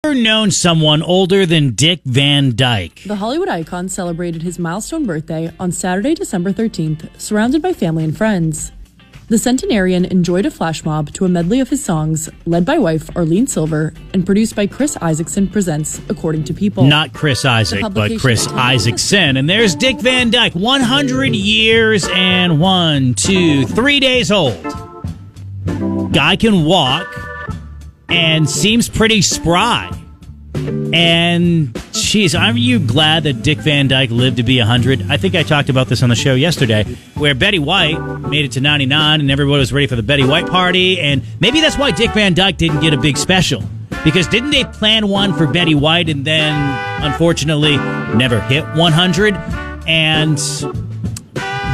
Ever known someone older than Dick Van Dyke? The Hollywood icon celebrated his milestone birthday on Saturday, December 13th, surrounded by family and friends. The centenarian enjoyed a flash mob to a medley of his songs, led by wife Arlene Silver and produced by Chris Isaacson Presents, according to People. Not Chris Isaac, but Chris Isaacson. And there's Dick Van Dyke, 100 years and 3 days old. Guy can walk and seems pretty spry. And, geez, aren't you glad that Dick Van Dyke lived to be 100? I think I talked about this on the show yesterday, where Betty White made it to 99, and everybody was ready for the Betty White party, and maybe that's why Dick Van Dyke didn't get a big special. Because didn't they plan one for Betty White and then, unfortunately, never hit 100? And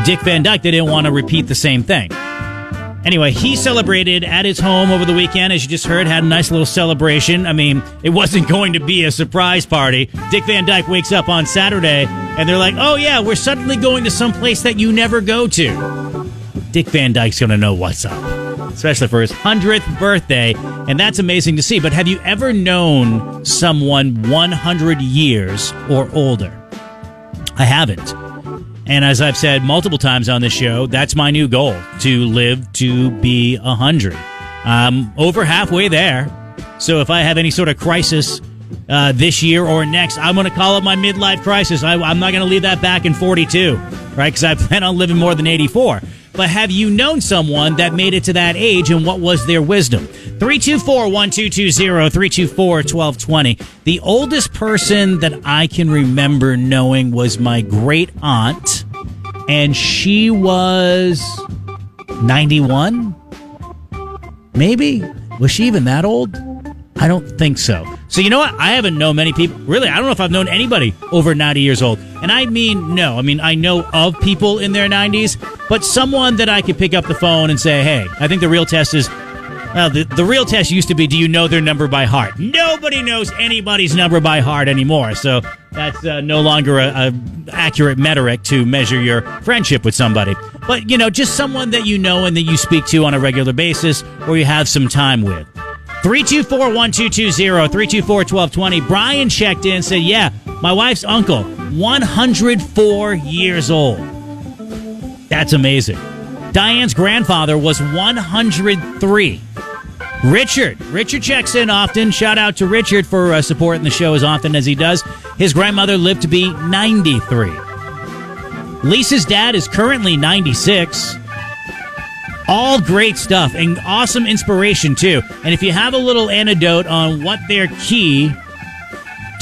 Dick Van Dyke, they didn't want to repeat the same thing. Anyway, he celebrated at his home over the weekend, as you just heard, had a nice little celebration. I mean, it wasn't going to be a surprise party. Dick Van Dyke wakes up on Saturday, and they're like, oh yeah, we're suddenly going to some place that you never go to. Dick Van Dyke's going to know what's up, especially for his 100th birthday, and that's amazing to see. But have you ever known someone 100 years or older? I haven't. And as I've said multiple times on this show, that's my new goal, to live to be 100. I'm over halfway there. So if I have any sort of crisis this year or next, I'm going to call it my midlife crisis. I'm not going to leave that back in 42, right? Because I plan on living more than 84. But have you known someone that made it to that age, and what was their wisdom? 324-1220, 324-1220. The oldest person that I can remember knowing was my great aunt, and she was 91? Maybe? Was she even that old? I don't think so. So you know what? I haven't known many people. Really, I don't know if I've known anybody over 90 years old. And I mean, no. I mean, I know of people in their 90s, but someone that I could pick up the phone and say, hey, I think the real test is, well, the real test used to be, do you know their number by heart? Nobody knows anybody's number by heart anymore. So that's no longer a accurate metric to measure your friendship with somebody. But, you know, just someone that you know and that you speak to on a regular basis or you have some time with. 324-1220, 324-1220. Brian checked in and said, yeah, my wife's uncle, 104 years old. That's amazing. Diane's grandfather was 103. Richard checks in often. Shout out to Richard for supporting the show as often as he does. His grandmother lived to be 93. Lisa's dad is currently 96. All great stuff and awesome inspiration, too. And if you have a little anecdote on what their key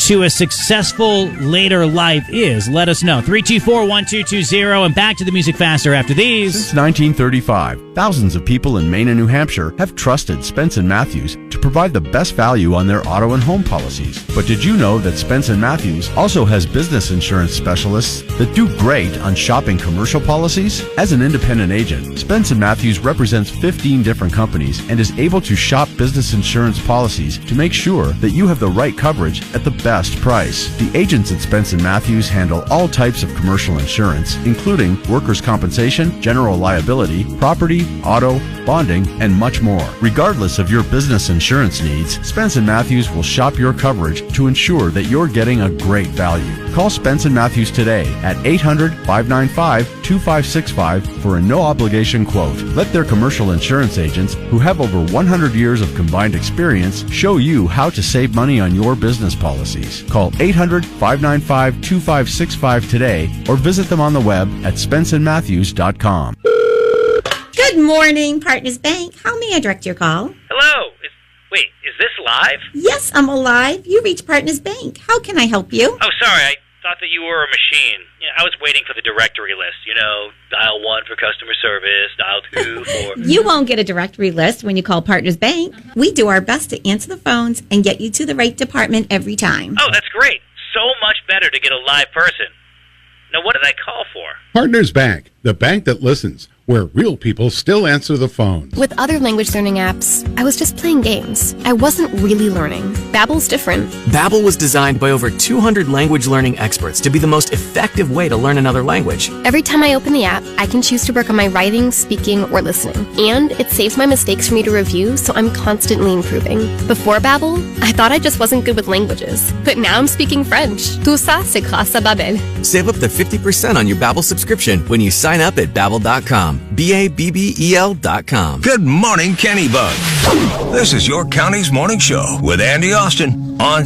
to a successful later life is, let us know. 324-1220, and back to the music faster after these. Since 1935, thousands of people in Maine and New Hampshire have trusted Spence & Matthews to provide the best value on their auto and home policies. But did you know that Spence & Matthews also has business insurance specialists that do great on shopping commercial policies? As an independent agent, Spence & Matthews represents 15 different companies and is able to shop business insurance policies to make sure that you have the right coverage at the best price. The agents at Spence & Matthews handle all types of commercial insurance, including workers' compensation, general liability, property, auto, bonding, and much more. Regardless of your business insurance needs, Spence & Matthews will shop your coverage to ensure that you're getting a great value. Call Spence & Matthews today at 800-595-2565 for a no-obligation quote. Let their commercial insurance agents, who have over 100 years of combined experience, show you how to save money on your business policies. Call 800-595-2565 today or visit them on the web at spenceandmatthews.com. Good morning, Partners Bank. How may I direct your call? Hello. Is this live? Yes, I'm alive. You reached Partners Bank. How can I help you? Oh, sorry. I thought that you were a machine. I was waiting for the directory list. Dial 1 for customer service, dial 2 for... You won't get a directory list when you call Partners Bank. We do our best to answer the phones and get you to the right department every time. Oh, that's great. So much better to get a live person. Now, what did I call for? Partners Bank, the bank that listens. where real people still answer the phone. With other language learning apps, I was just playing games. I wasn't really learning. Babbel's different. Babbel was designed by over 200 language learning experts to be the most effective way to learn another language. Every time I open the app, I can choose to work on my writing, speaking, or listening. And it saves my mistakes for me to review, so I'm constantly improving. Before Babbel, I thought I just wasn't good with languages. But now I'm speaking French. Tout ça, c'est grâce à Babbel. Save up to 50% on your Babbel subscription when you sign up at Babbel.com. Babbel.com. Good morning, Kenny Bug. This is your county's morning show with Andy Austin on